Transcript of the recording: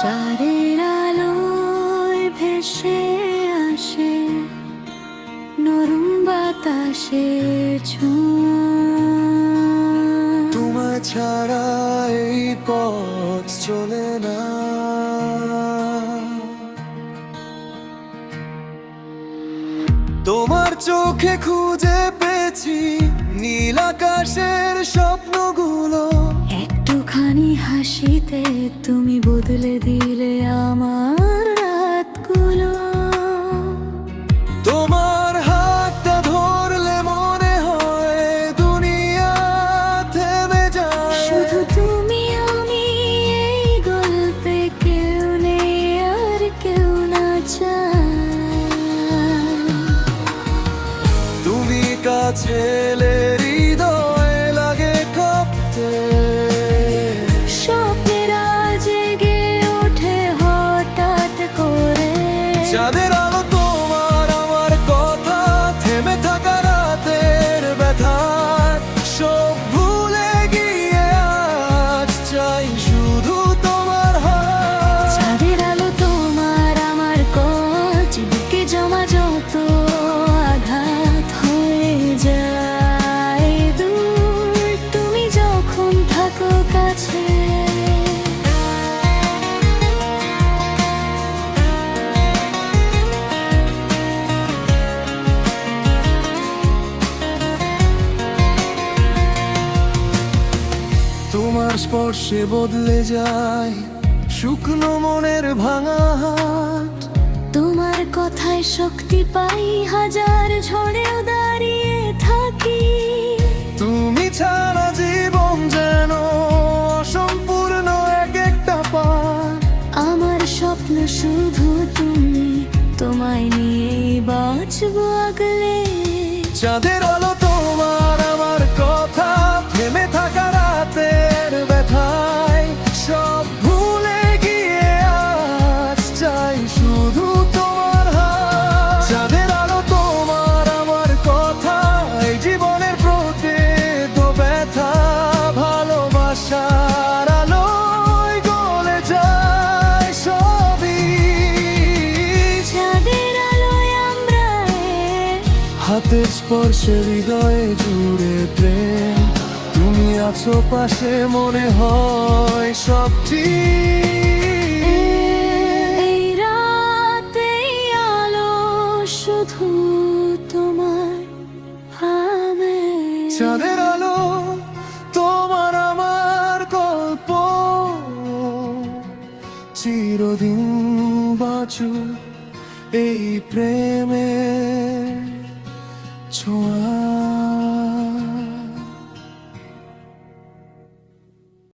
চাঁদের আলোয় ভেসে আসে নরম বাতাসের ছোঁয়া। তোমায় ছাড়া এই পথ চলে না। তোমার চোখে খুঁজে পেয়েছি নীল আকাশের স্বপ্নগুলো। একটুখানি হাসিতে তুমি বদলে দিলে আমার রাতগুলো। তোমার হাতটা ধরলে মনে হয় দুনিয়া থেমে যায়। শুধু তুমি আমি এই গল্পে, কেউ নেই আর কেউ না চায়। তুমি কাছে এলে হৃদয় লাগে কাঁপতে। স্বপ্নের আল জেগে ওঠে হঠাৎ করে। চাঁদের আলো তোমার আমার কথা, থেমে থাকা রাতের ব্যথা সব ভুলে গিয়ে আজ চাই শুধু তোমার হাত। চাঁদের আলো তোমার আমার কাজ, বুকে জমা যত আঘাত হয়ে যায় দূর তুমি যখন থাকো কাছে। তোমার স্পর্শে বদলে যায় শুকনো মনের ভাঙা হাট। তোমার কথায় শক্তি পাই, হাজার ঝড়েও দাঁড়িয়ে থাকি। তুমি ছাড়া জীবন যেন অসম্পূর্ণ এক একটা পার। আমার স্বপ্ন শুধু তুমি, তোমায় নিয়েই বাঁচবো আগলে। চাঁদের আলো তোমার আমার কথা, থেমে থাকা রাতের ব্যথায় সব ভুলে গিয়ে আজ চাই শুধু তোমার হাত। চাঁদের আলো তোমার আমার কথা, এই জীবনের প্রতিত ব্যথা ভালোবাসার আলোয় গলে যায় সবই। চাঁদের আলোয় আমরা এক, হাতের স্পর্শে হৃদয়ে জুড়ে প্রেম। তুমি আছো পাশে, মনে হয় সব ঠিক। এই রাতে আলো শুধু তোমার আমি। চাঁদের আলো তোমার আমার গল্প, চিরদিন বাঁচুক এই প্রেমে ছোঁয়া।